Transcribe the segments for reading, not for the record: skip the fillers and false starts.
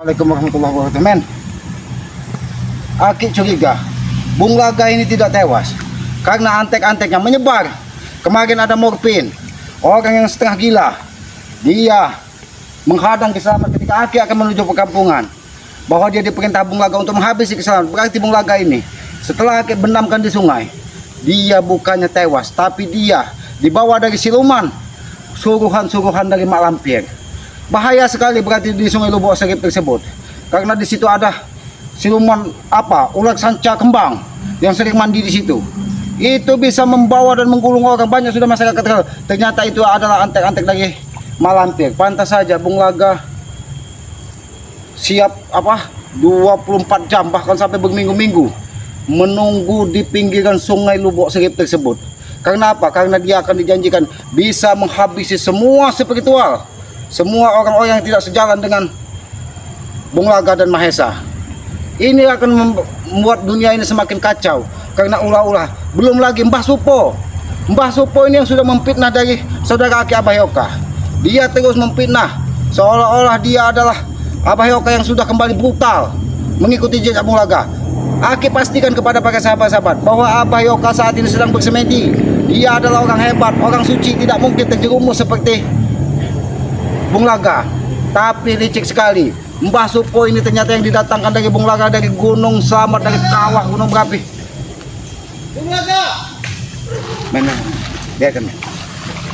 Assalamualaikum warahmatullahi wabarakatuh. Men, Aki curiga Bung Laga ini tidak tewas karena antek-anteknya menyebar. Kemarin ada morfin, orang yang setengah gila. Dia menghadang keselamatan ketika Aki akan menuju perkampungan, bahwa dia diperintah Bung Laga untuk menghabisi keselamatan. Berarti Bung Laga ini setelah Aki benamkan di sungai, dia bukannya tewas, tapi dia dibawa dari siluman, suruhan-suruhan dari Mak Lampir. Bahaya sekali berarti di Sungai Lubuk Serip tersebut, karena di situ ada siluman ular sanca kembang yang sering mandi di situ. Itu bisa membawa dan menggulung orang. Banyak sudah masyarakat tahu. Ternyata itu adalah antek-antek dari Mak Lampir. Pantas saja Bung Laga siap 24 jam bahkan sampai berminggu-minggu menunggu di pinggiran Sungai Lubuk Serip tersebut. Karena apa? Karena dia akan dijanjikan bisa menghabisi semua spiritual, semua orang-orang yang tidak sejalan dengan Bung Laga dan Mahesa. Ini akan membuat dunia ini semakin kacau karena ulah-ulah. Belum lagi Mbah Supo. Mbah Supo ini yang sudah memfitnah dari saudara Aki Abahyoka. Dia terus memfitnah seolah-olah dia adalah Abahyoka yang sudah kembali brutal mengikuti jejak Bung Laga. Aki pastikan kepada para sahabat-sahabat bahwa Abahyoka saat ini sedang bersemedi. Dia adalah orang hebat, orang suci, tidak mungkin terjerumus seperti Bung Laga. Tapi licik sekali, Mbah Supo ini ternyata yang didatangkan dari Bung Laga, dari Gunung Selamat, dari kawah gunung berapi. Bung Laga, mana? Biarkan.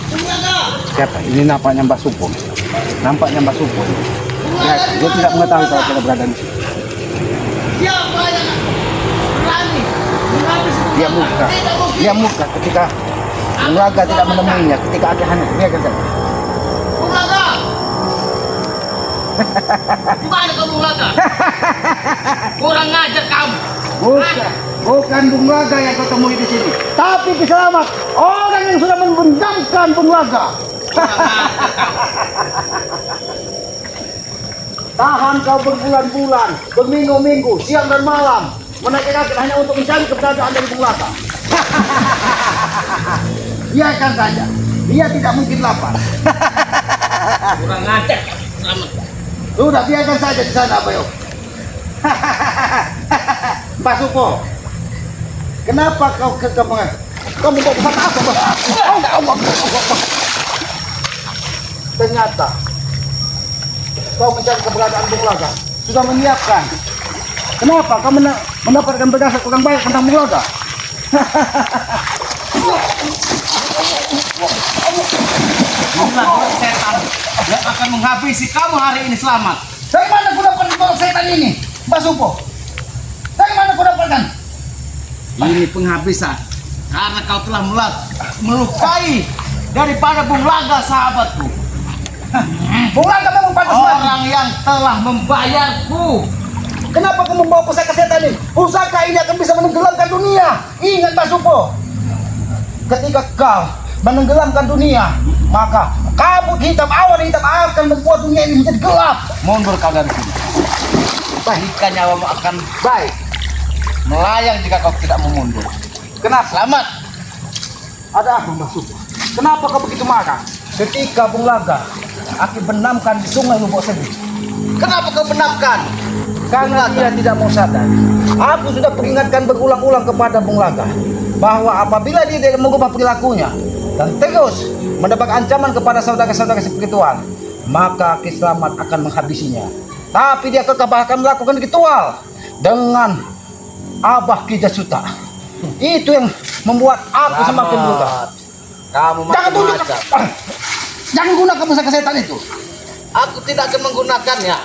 Bung Laga. Siapa? Ini nampaknya Mbah Supo. Nampaknya Mbah Supo. Ya, dia tidak mengetahui kalau kita berada di sini. Siapa yang berani menghabisi? Dia murka ketika Bung Laga tidak menemuinya, ketika ada Hanet. Biarkan saja. Bung Laga. Gimana kamu Bung Laga? Kurang ngajar kamu. Bukan Bung Laga yang kau temui di sini, tapi Kiselamat, orang yang sudah membendamkan Bung Laga. Tahan kau berbulan-bulan, berminggu-minggu, siang dan malam, menaiki kaki hanya untuk mencari keberadaan dari Bung Laga. Biarkan saja, dia tidak mungkin lapar. Kurang ngajar. Selamat. Sudah, biarkan saja di sana, Bayo. Mbah Supo, kenapa kau kekampungan? Kau mau buat apa? Ternyata kau mencari keberadaan Bung Laga, sudah menyiapkan. Kenapa kau mendapatkan berdasar kurang baik tentang Bung Laga? Inilah setan yang akan menghabisi kamu hari ini. Selamat. Dari mana kau dapat golok setan ini, Mbah Supo? Dari mana kau dapatkan? Ini penghabisan karena kau telah melukai daripada Bung Laga, sahabatku. Bung Laga memang pantas mati. Orang yang telah membayarku. Kenapa kau membawa pusaka setan ini? Pusaka ini akan bisa menenggelamkan dunia. Ingat Mbah Supo, ketika kau menenggelamkan dunia, maka kabut hitam, awan hitam akan membuat dunia ini menjadi gelap. Mundur kau dari sini. Jika nyawamu akan baik melayang jika kau tidak mau mundur. Kenapa? Selamat. Ada apa Mbah Supo? Kenapa kau begitu marah ketika Bung Laga Aki benamkan di Sungai Lubuk Serip? Kenapa kau benamkan? Karena dia tidak mau sadar. Aku sudah peringatkan berulang-ulang kepada Bung Laga bahwa apabila dia tidak mengubah perilakunya dan terus mendapat ancaman kepada saudara-saudara spiritual, maka Kiselamat akan menghabisinya. Tapi dia kekeh bahkan melakukan ritual dengan Abah Ki Jasuta. Itu yang membuat aku semakin berubah. Kamu Jangan tunjuk, jangan gunakan pusaka setan itu. Aku tidak akan menggunakannya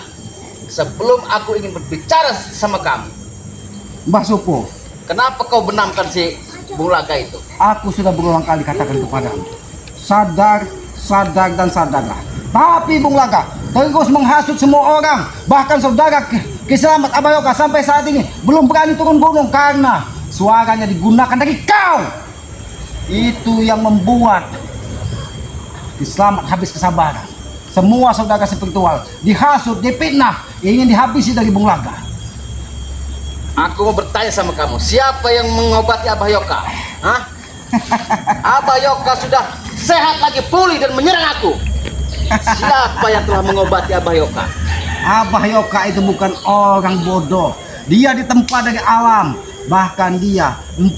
sebelum aku ingin berbicara sama kamu. Mbah Supo, Kenapa kau benamkan si Bung Laga itu? aku sudah berulang kali katakan kepadamu, sadar, sadar dan sadarlah. Tapi Bung Laga terus menghasut semua orang, bahkan saudara Kiselamat Abahyoka sampai saat ini belum berani turun gunung karena suaranya digunakan dari kau. Itu yang membuat Kiselamat habis kesabaran. Semua saudara spiritual dihasut, dipitnah, ingin dihabisi dari Bung Laga. Aku mau bertanya sama kamu, siapa yang mengobati Abahyoka? Hah? Abahyoka sudah sehat lagi, pulih dan menyerang aku. Siapa yang telah mengobati Abahyoka? Abah Yoka itu bukan orang bodoh. Dia ditempa dari alam. Bahkan dia 40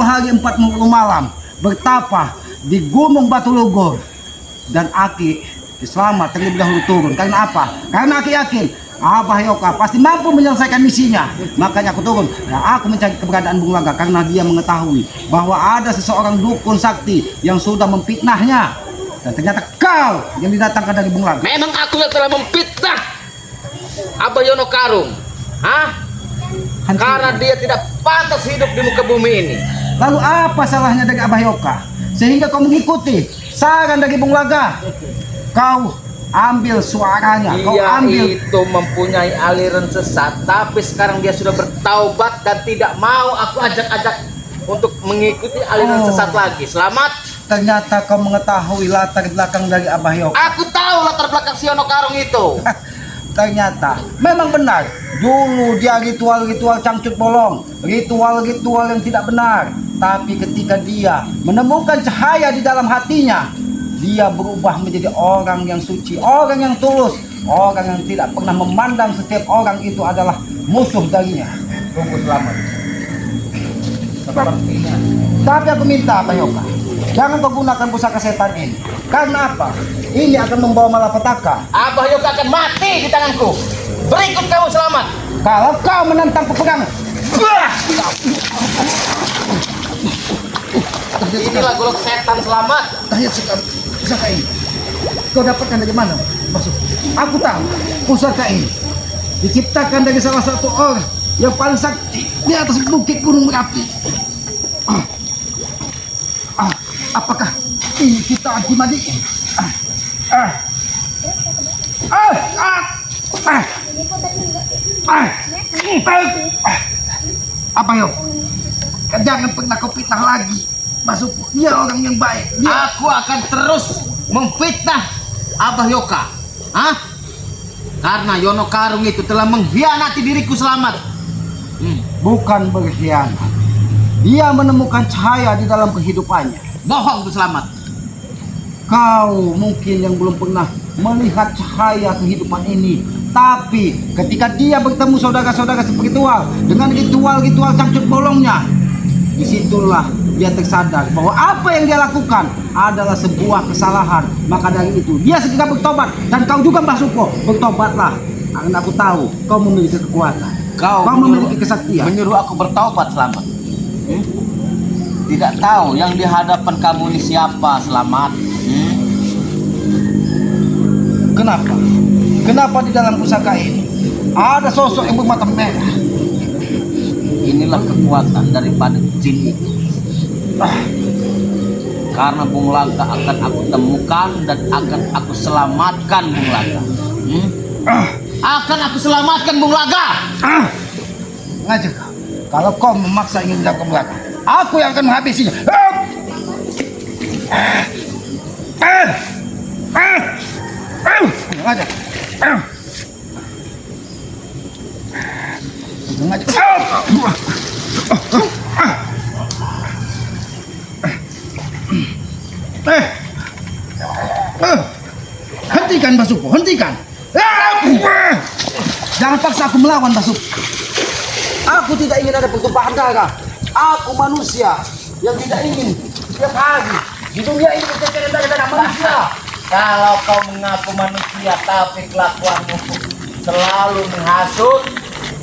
hari 40 malam bertapa di Gunung Batu Lugor. Dan Aki selamat terlebih dahulu turun. Karena apa? Karena Aki yakin Abah Yoka pasti mampu menyelesaikan misinya. Makanya aku turun. Dan aku mencari keberadaan Bung Laga karena dia mengetahui bahwa ada seseorang dukun sakti yang sudah memfitnahnya. Dan ternyata kau yang didatangkan dari Bung Laga. Memang aku yang telah memfitnah Abah Yono Karung. Hah? Karena dia tidak pantas hidup di muka bumi ini. Lalu apa salahnya dari Abah Yoka sehingga kau mengikuti saran dari Bung Laga? Kau ambil suaranya, kau Dia ambil. itu mempunyai aliran sesat, tapi sekarang dia sudah bertaubat dan tidak mau aku ajak-ajak untuk mengikuti aliran sesat lagi. Selamat. Ternyata kau mengetahui latar belakang dari Abah Yoka. Aku tahu latar belakang si Yono Karung itu. Ternyata memang benar. Dulu dia ritual-ritual cangcut bolong, ritual-ritual yang tidak benar. Tapi ketika dia menemukan cahaya di dalam hatinya, dia berubah menjadi orang yang suci, orang yang tulus, orang yang tidak pernah memandang setiap orang itu adalah musuh darinya. Tunggu selamat. Tapi aku minta Abah Yoka, jangan kau gunakan pusaka setan ini. Karena apa? Ini akan membawa malapetaka. Abah Yoka akan mati di tanganku. Berikut kamu selamat. Kalau kau menentang peperangan. Inilah golok setan selamat. Dahsyat sekali pusaka ini. Kau dapatkan dari mana? Masuk. Aku tahu pusaka ini diciptakan dari salah satu orang yang paling sakti di atas bukit Gunung Merapi. Apakah ini kita Akimadi? Apa yuk? Jangan pernah kau fitnah lagi. Masuk, dia orang yang baik. Aku akan terus memfitnah Abah Yoka. Hah? Karena Yono Karung itu telah mengkhianati diriku selamat. Bukan berkhianat. Dia menemukan cahaya di dalam kehidupannya. Bohong tuh selamat. Kau mungkin yang belum pernah melihat cahaya kehidupan ini. Tapi ketika dia bertemu saudara-saudara spiritual dengan ritual-ritual cangcut bolongnya, disitulah dia tersadar bahwa apa yang dia lakukan adalah sebuah kesalahan. Maka dari itu dia segera bertobat. Dan kau juga Mbah Suko, bertobatlah. Karena aku tahu kau memiliki kekuatan. Kau memiliki kesaktian. Menyuruh aku bertaubat selamat. Tidak tahu yang di hadapan kamu ini siapa selamat. Kenapa? Kenapa di dalam pusaka ini ada sosok yang bermata merah? Inilah kekuatan daripada jin itu. Karena Bung Laga akan aku temukan dan akan aku selamatkan Bung Laga. Akan aku selamatkan Bung Laga. Ngajak kau. Kalau kau memaksa ingin menjangkau belakang, aku yang akan menghabisinya. Ngajak. Hentikan Basuko, hentikan. Jangan paksa aku melawan Basuko. Aku tidak ingin ada pertumpahan darah. Aku manusia yang tidak ingin setiap hari di dunia ini terjadi darah manusia. Kalau kau mengaku manusia tapi kelakuanmu selalu menghasut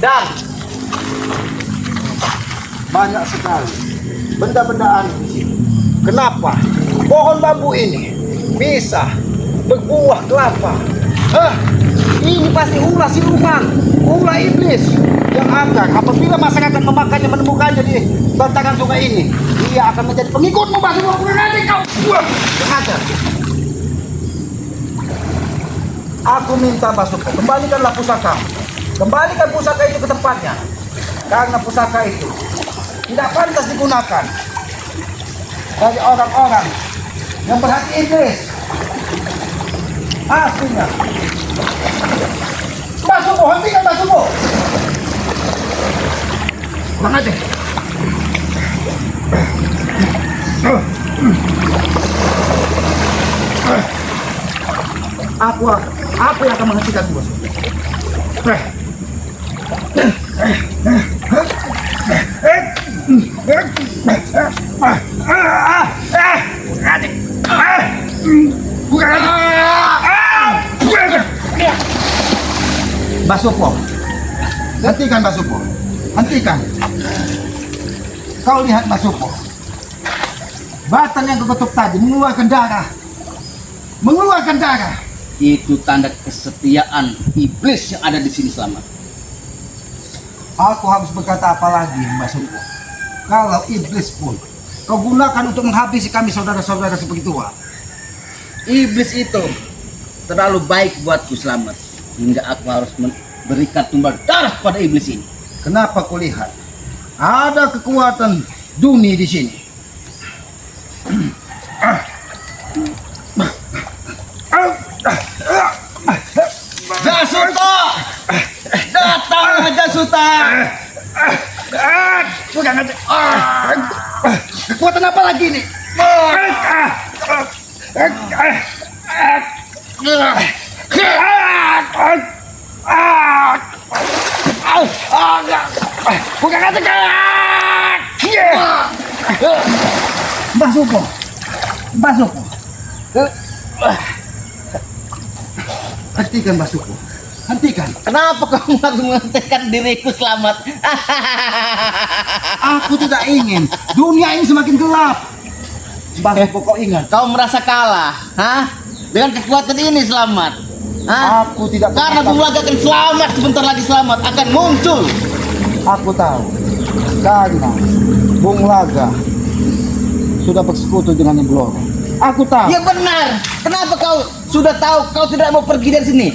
dan Banyak sekali benda-benda aneh di sini. Kenapa pohon bambu ini bisa berbuah kelapa? Ini pasti ulah siluman, ulah iblis yang akan apabila masyarakat memakannya, menemukannya di bantaran sungai ini, dia akan menjadi pengikutmu. Masih mau nanti kau. Ajar. Aku minta Basuko, kembalikanlah pusaka. Kembalikan pusaka itu ke tempatnya. Karena pusaka itu tidak pantas digunakan dari orang-orang yang berhati iblis. Aslinya. Basuko, hentikan Basuko. Bang aja. Aku yang akan menghentikan Basuko. Basupo, hentikan Basupo, hentikan. Kau lihat Basupo, batang yang kebetuk tadi mengeluarkan darah, mengeluarkan darah. Itu tanda kesetiaan iblis yang ada di sini Selamat. Aku harus berkata apa lagi Basupo? Kalau iblis pun kau gunakan untuk menghabisi kami saudara-saudara seperti tua. Iblis itu terlalu baik buatku Selamat, hingga aku harus memberikan tumbal darah pada iblis ini. Kenapa kau lihat ada kekuatan Duni di sini? Jasuta, datang Jasuta. Kekuatan apa lagi nih? Basupo, Basupo, hentikan Basupo, hentikan. Kenapa kamu harus menghentikan diriku Selamat? Aku tidak ingin dunia ini semakin gelap. Basupo, kau ingat? Kau merasa kalah, hah? Dengan kekuatan ini Selamat. Hah? Aku tidak Karena pernah- Bung Laga akan selamat, sebentar lagi Selamat akan muncul. Aku tahu karena Bung Laga sudah bersekutu dengan Ibu Loro. Aku tahu. Ya benar. Kenapa kau sudah tahu kau tidak mau pergi dari sini?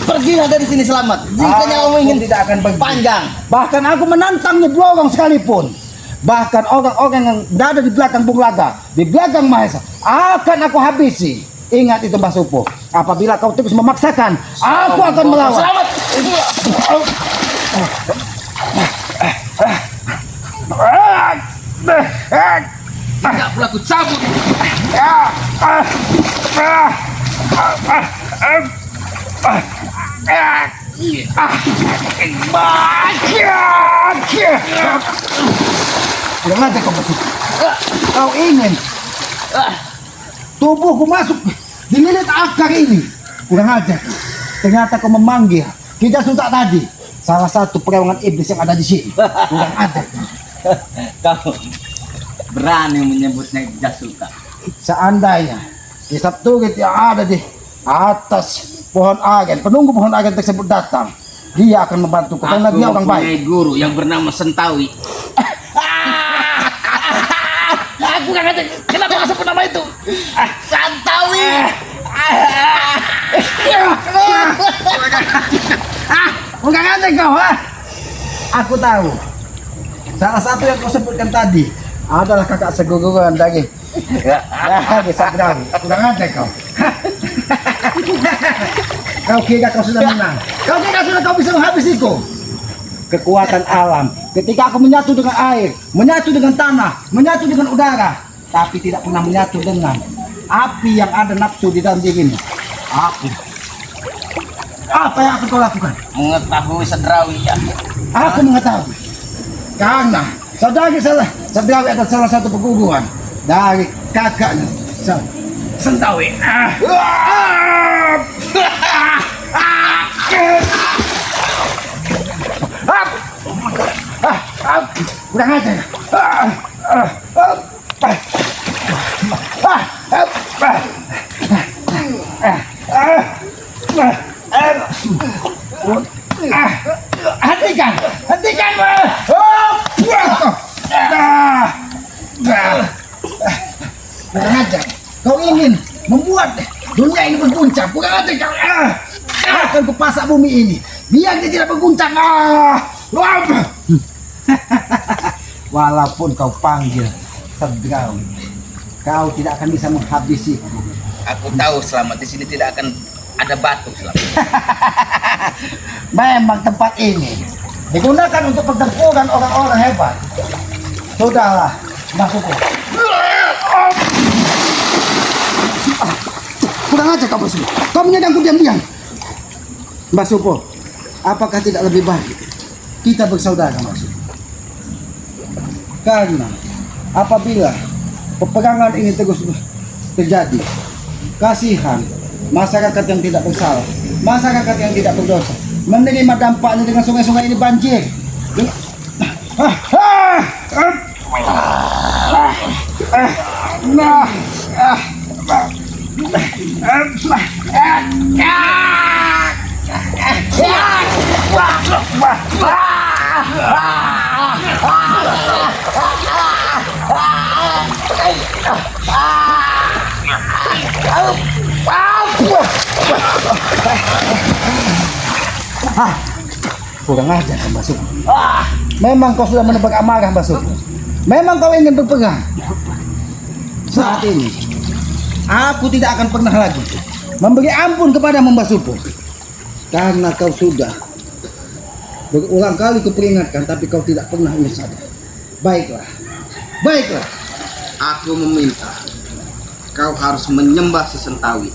Pergilah dari sini Selamat. Jika nyawamu ingin tidak akan pergi. panjang. Bahkan aku menantang Ibu Loro sekalipun. Bahkan orang-orang yang berada di belakang Bung Laga, di belakang Mahesa, akan aku habisi. Ingat itu Basupo. Apabila kau terus memaksakan, aku akan melawan. Selamat. Tidak pula aku cabut. Kurang aja kau Basupo. Kau ingin tubuhku masuk di lilit akar ini. Kurang aja. Ternyata kau memanggil kita Suta tadi, salah satu perewangan iblis yang ada di sini. Kurang aja. Kau berani menyebutnya Jasuta. Seandainya kisah turit yang ada di atas pohon agen, penunggu pohon agen tersebut datang, dia akan membantuku karena dia orang baik. mempunyai guru yang bernama Sentawi. Aku nggak ngerti kenapa nggak sebut nama itu. Santawi. Bukan aja kau, ha? Aku tahu. Salah satu yang kau sebutkan tadi adalah kakak seguguran dari Desa Grawi. Kurang aja kau. Kau kira kau sudah menang. Kau kira kau bisa menghabisiku. Kekuatan alam. Ketika aku menyatu dengan air, menyatu dengan tanah, menyatu dengan udara, tapi tidak pernah menyatu dengan api yang ada nafsu di dalam dirimu. Aku. Apa yang akan kau lakukan? Mengetahui Sedrawi ya. Aku mengetahui. Karena Sadrawi adalah salah satu peguguran dari kakaknya Sentawi. Kurang aja. Hentikan, hentikan. Kurang aja. Kau ingin membuat dunia ini berguncang. Kurang aja kau. Akan kupasak bumi ini biar dia tidak berguncang. Walaupun kau panggil Sedrawi, kau tidak akan bisa menghabisiku. Aku tahu Selamat di sini tidak akan ada batu Selamat. Memang tempat ini digunakan untuk pertempuran orang-orang hebat. Sudahlah, masukku. Kurang aja kau Basupo. Kau menyerangku diam-diam. Basupo, apakah tidak lebih baik kita bersaudara masuk? Karena apabila peperangan ini terus terjadi, kasihan masyarakat yang tidak bersalah, masyarakat yang tidak berdosa menerima dampaknya dengan sungai-sungai ini banjir. Kurang ajar Mbak Suku. Memang kau sudah menebak amarah Mbak Suku. Memang kau ingin berperang. Saat ini aku tidak akan pernah lagi memberi ampun kepada Mbak Suku, karena kau sudah berulang kali kuperingatkan tapi kau tidak pernah ingin sadar. Baiklah, baiklah. Aku meminta kau harus menyembah Sesentawi.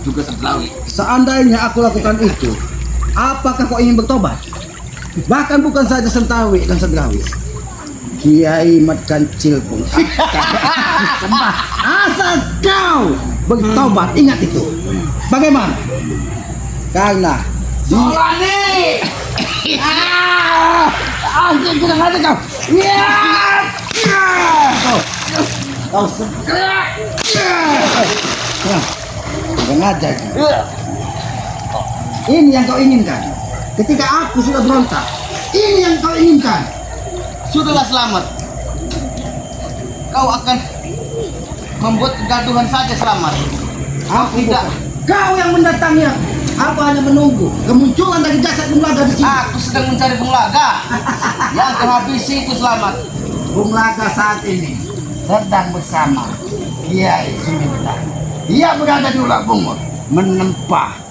Juga Sesentawi. Seandainya aku lakukan itu, apakah kau ingin bertobat? Bahkan bukan saja Sentawi dan Sedrawi, Kiai Mat Kancil pun akan sembah. Asal kau bertobat, ingat itu. Bagaimana? Karena Solani! anjing kurang aja kau. Kau kurang ajar. Ini yang kau inginkan. Ketika aku sudah berontak, ini yang kau inginkan. Sudahlah Selamat. Kau akan membuat kegaduhan saja Selamat. Aku tidak. Kau yang mendatangi aku. Aku hanya menunggu kemunculan dari jasad Bung Laga di sini. Aku sedang mencari Bung Laga. Yang kau habisi itu Selamat. Bung Laga saat ini sedang bersama Kiai Suminta. Dia berada di Ulak Bungur, menempah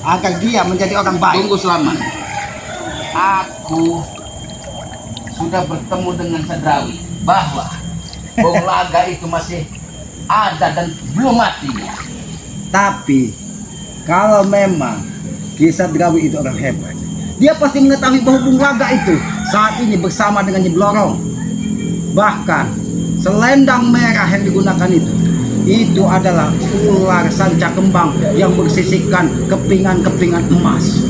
agar dia menjadi orang baik. Tunggu Selamat. Aku sudah bertemu dengan Sedrawi bahwa Bung Laga itu masih ada dan belum mati. Tapi kalau memang Kisah Drawi itu orang hebat, dia pasti mengetahui bahwa Bung Laga itu saat ini bersama dengan Nyi Blorong. Bahkan selendang merah yang digunakan itu adalah ular sanca kembang yang bersisihkan kepingan-kepingan emas.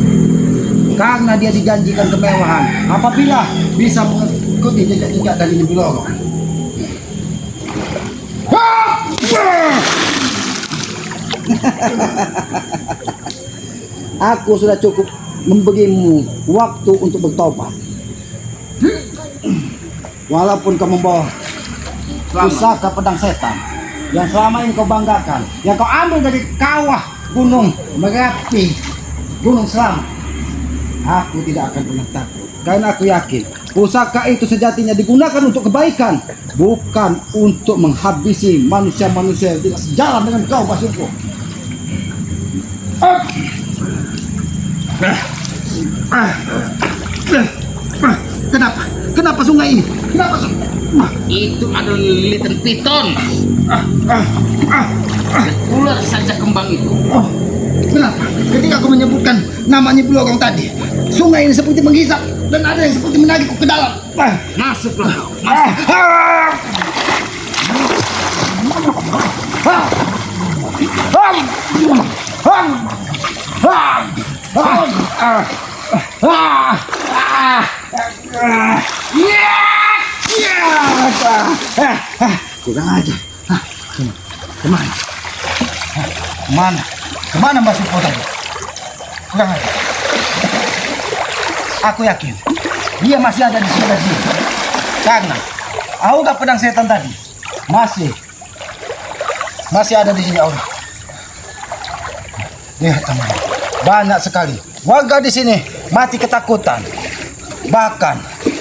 Karena dia dijanjikan kemewahan apabila bisa mengikuti jejak-jejak dari Nyi Blorong. Aku sudah cukup memberimu waktu untuk bertobat. Walaupun kau membawa pusaka pedang setan yang selama ini kau banggakan, yang kau ambil dari kawah Gunung Merapi, Gunung Selamat, aku tidak akan pernah takut. Karena aku yakin pusaka itu sejatinya digunakan untuk kebaikan, bukan untuk menghabisi manusia-manusia yang tidak sejalan dengan kau, Basuko. Kenapa? Kenapa sungai ini? Kenapa sungai? Itu adalah lilitan piton. Ular saja kembang itu. Oh, kenapa? Ketika aku menyebutkan namanya Blorong tadi, sungai ini seperti menghisap dan ada yang seperti menarikku ke dalam. Masuklah. Kurang aja. Kemana? Kemana? Kemana Mbak Supo tadi? Kurang aja. Aku yakin dia masih ada di sebelah sini. Karena aura pedang setan tadi masih ada di sini aura. Lihat teman, banyak sekali warga di sini mati ketakutan. Bahkan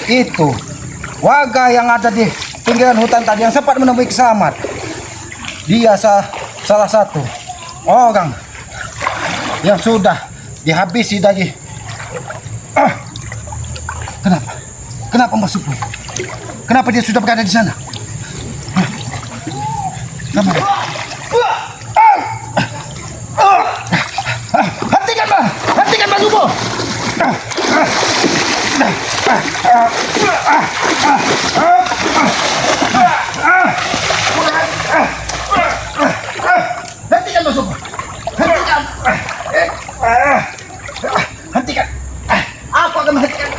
itu warga yang ada di pinggiran hutan tadi yang sempat menemui Selamat, dia salah satu orang yang sudah dihabisi dari Kenapa? Kenapa Mbak Supo? Kenapa dia sudah berada di sana? Kenapa? Hentikan Mbak! Hentikan Mbak Supo! Hentikan musuhku. Hentikan. Hentikan. Aku akan menghentikan.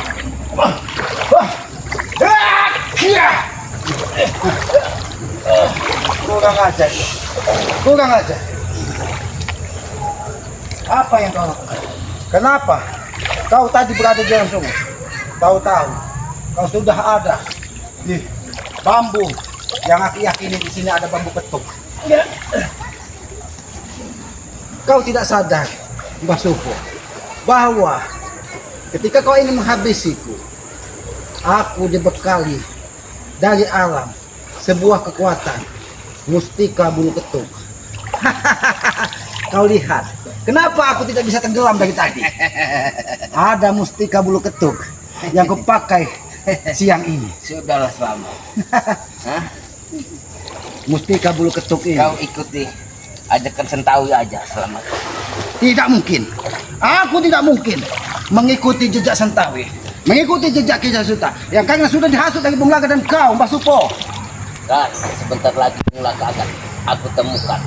Kurang ajar. Kurang ajar. Apa yang kau lakukan? Kenapa? Kau tadi berada di dalam sungai. Tahu-tahu kau sudah ada di bambu yang aku yakini di sini ada bambu ketuk. Kau tidak sadar, Mbah Supo, bahwa ketika kau ingin menghabisiku, aku dibekali dari alam sebuah kekuatan mustika bulu ketuk. Kau lihat, kenapa aku tidak bisa tenggelam dari tadi? Ada mustika bulu ketuk yang kupakai siang ini. Sudahlah selamat. Hah? Mustika bulu ketuk ini. Kau ikuti ajakan Sentawi aja selamat. Tidak mungkin. Aku tidak mungkin mengikuti jejak Sentawi, mengikuti jejak Ki Jasuta yang karena sudah dihasut dari Bung Laga dan kau, Mbah Supo. Dan sebentar lagi Laga akan aku temukan.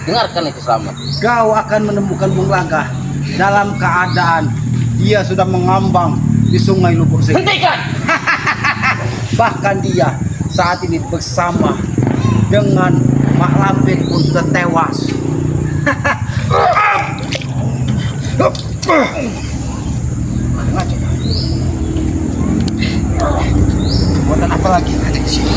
Dengarkan itu selamat. Kau akan menemukan Bung Laga dalam keadaan dia sudah mengambang di Sungai Lubuk Segep. Hentikan. Bahkan dia saat ini bersama dengan Mak Lampir pun sudah tewas. Kekuatan apa lagi yang ada di sini?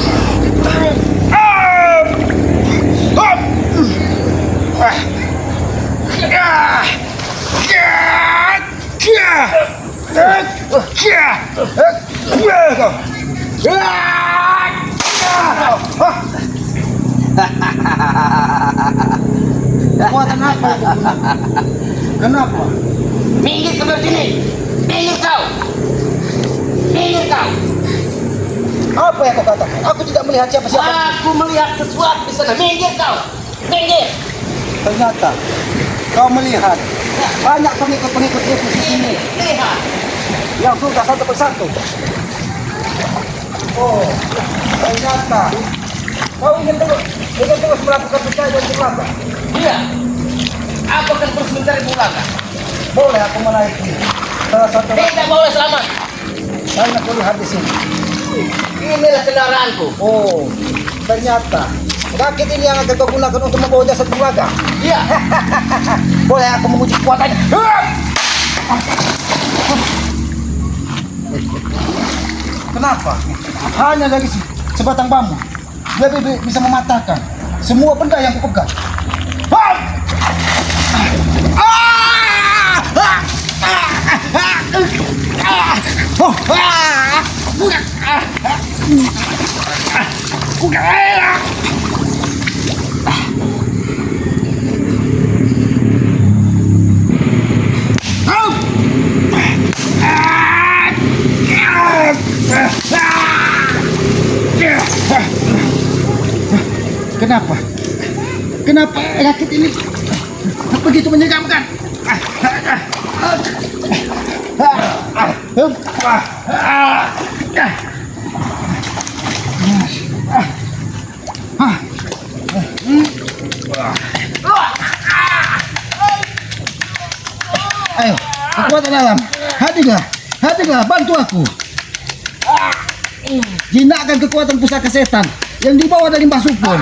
Kekuatan apa itu? Kenapa? Minggir ke sini. Minggir kau. Minggir kau. Apa yang kau katakan? Aku tidak melihat siapa-siapa. Aku melihat sesuatu di sana. Minggir kau. Minggir. Ternyata kau melihat banyak pengikut-pengikut Yesus di sini Lihat. yang sudah satu persatu. Oh, ternyata kau ingin terus melakukan percaya dan berlagak. Iya. Aku akan terus mencari Bulaga. Boleh aku menaiki salah satu Tidak boleh selamat. saya nak lihat di sini. Inilah kendaraanku. Oh, ternyata rakit ini yang akan kau gunakan untuk membawa jasad Bulaga. Iya. Boleh aku menguji kekuatannya. Kenapa? Hanya dari sebatang bambu dia bisa mematahkan semua benda yang kupegang. Kenapa? Kenapa rakit ini begitu menyeramkan? Ayo, kekuatan alam, hadirlah, bantu aku. Jinakkan kekuatan pusaka setan yang dibawa dari Mbah Supo.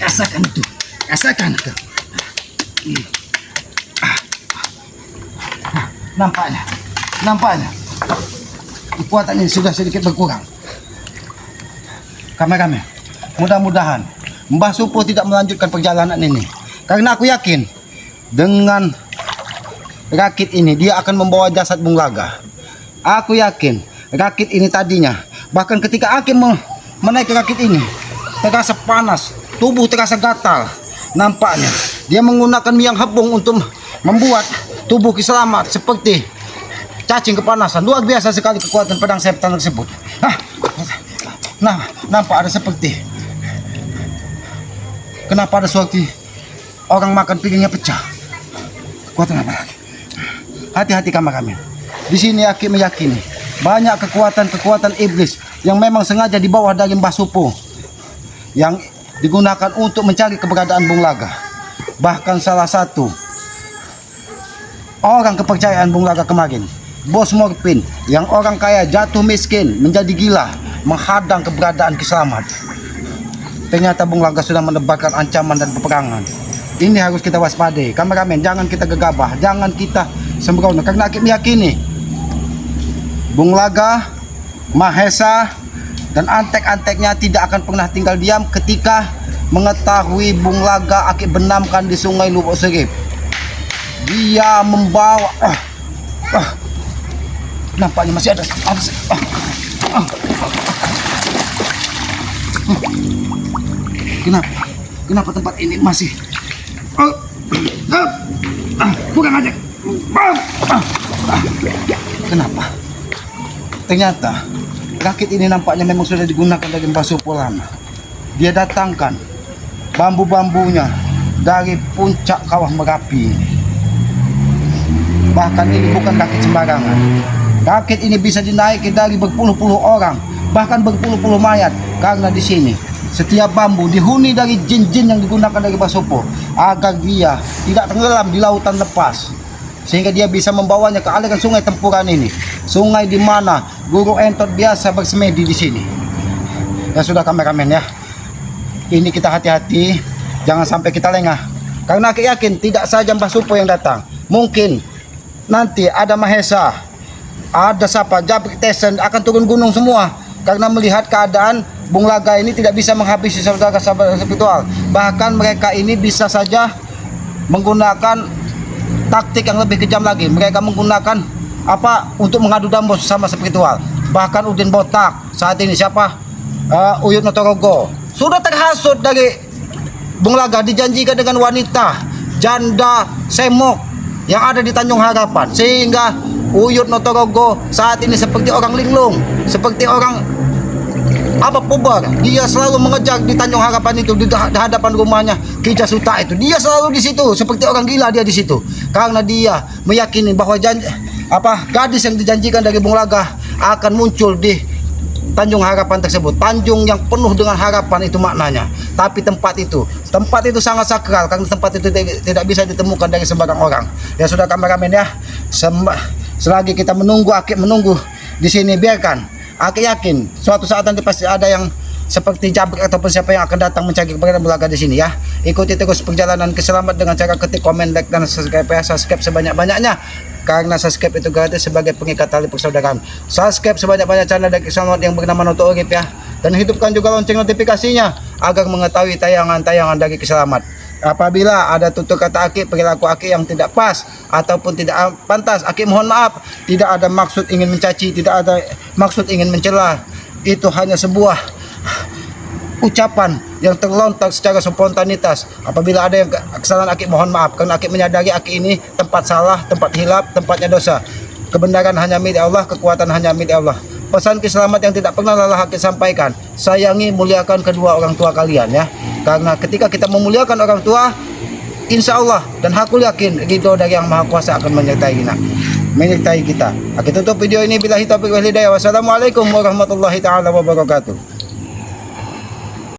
Rasakan itu, rasakan itu. Nampaknya kekuatan ini sudah sedikit berkurang. Kameramen, mudah-mudahan Mbah Supo tidak melanjutkan perjalanan ini, karena aku yakin dengan rakit ini dia akan membawa jasad Bung Laga. Aku yakin rakit ini tadinya, bahkan ketika Aki menaiki rakit ini terasa panas, tubuh terasa gatal. Nampaknya dia menggunakan miang hebung untuk membuat tubuh selamat seperti cacing kepanasan. Luar biasa sekali kekuatan pedang setan tersebut. Nah, nampak ada seperti kenapa ada suatu orang makan piringnya pecah. Kekuatan apa lagi? Hati-hati kameramen. Di sini Aki meyakini banyak kekuatan-kekuatan iblis yang memang sengaja di bawah dari Mbah Supo yang digunakan untuk mencari keberadaan Bung Laga. Bahkan salah satu orang kepercayaan Bung Laga kemarin, Bos Morpin, yang orang kaya jatuh miskin menjadi gila menghadang keberadaan Ki Slamet. Ternyata Bung Laga sudah menebarkan ancaman dan peperangan. Ini harus kita waspadai. Kameramen, jangan kita gegabah, jangan kita sembrono, karena Aki meyakini Bung Laga, Mahesa, dan antek-anteknya tidak akan pernah tinggal diam ketika mengetahui Bung Laga Aki benamkan di Sungai Lubuk Serip. Dia membawa nampaknya masih ada kenapa tempat ini masih bukan aja kenapa ternyata rakit ini nampaknya memang sudah digunakan dari Mbah Supo lama. Dia datangkan bambu-bambunya dari puncak kawah Merapi. Bahkan ini bukan rakit sembarangan. Rakit ini bisa dinaiki dari berpuluh-puluh orang, bahkan berpuluh-puluh mayat, karena di sini setiap bambu dihuni dari jin-jin yang digunakan dari Mbah Supo agar dia tidak tenggelam di lautan lepas, sehingga dia bisa membawanya ke aliran sungai Tempuran ini, sungai di mana Guru Entot biasa bersemedi di sini. Ya sudah kameramen ya, ini kita hati-hati, jangan sampai kita lengah, karena aku yakin tidak saja Mbah Supo yang datang, mungkin nanti ada Mahesa, ada siapa, Jabrik Tesen akan turun gunung semua, karena melihat keadaan Bung Laga ini tidak bisa menghabisi saudara-saudara spiritual. Bahkan mereka ini bisa saja menggunakan taktik yang lebih kejam lagi. Mereka menggunakan apa untuk mengadu domba sesama spiritual. Bahkan Udin Botak saat ini siapa, Uyut Notorogo sudah terhasut dari Bung Laga, dijanjikan dengan wanita janda semok yang ada di Tanjung Harapan, sehingga Uyut Notorogo saat ini seperti orang linglung, seperti orang pubar. Dia selalu mengejar di Tanjung Harapan itu, di hadapan rumahnya Ki Jasuta itu. Dia selalu di situ seperti orang gila, dia di situ karena dia meyakini bahwa gadis yang dijanjikan dari Bung Laga akan muncul di Tanjung Harapan tersebut. Tanjung yang penuh dengan harapan itu maknanya. Tapi tempat itu sangat sakral, karena tempat itu tidak bisa ditemukan dari sembarang orang. Ya sudah kameramen ya, selagi kita menunggu Aki menunggu di sini, biarkan Aki yakin suatu saat nanti pasti ada yang seperti Jabrik ataupun siapa yang akan datang mencari keberadaan Bung Laga di sini ya. Ikuti terus perjalanan Kiselamat dengan cara ketik komen, like, dan subscribe ya. Subscribe sebanyak-banyaknya, karena subscribe itu gratis sebagai pengikat tali persaudaraan. Subscribe sebanyak-banyak channel dari Kiselamat yang bernama Noto Urip ya, dan hidupkan juga lonceng notifikasinya agar mengetahui tayangan-tayangan dari Kiselamat. Apabila ada tutur kata Aki, perilaku Aki yang tidak pas ataupun tidak pantas, Aki mohon maaf. Tidak ada maksud ingin mencaci, tidak ada maksud ingin mencela. Itu hanya sebuah ucapan yang terlontar secara spontanitas. Apabila ada yang kesalahan, Aki mohon maaf, karena Aki menyadari Aki ini tempat salah, tempat hilap, tempatnya dosa. Kebenaran hanya milik Allah, kekuatan hanya milik Allah. Pesan Kiselamat yang tidak pernah lelah Aki sampaikan, sayangi, muliakan kedua orang tua kalian ya. Karena ketika kita memuliakan orang tua, insya Allah dan aku yakin ridho dari Yang Maha Kuasa akan menyertai kita. Aku tutup video ini, billahi taufiq wal hidayah. Wassalamualaikum warahmatullahi taala wabarakatuh.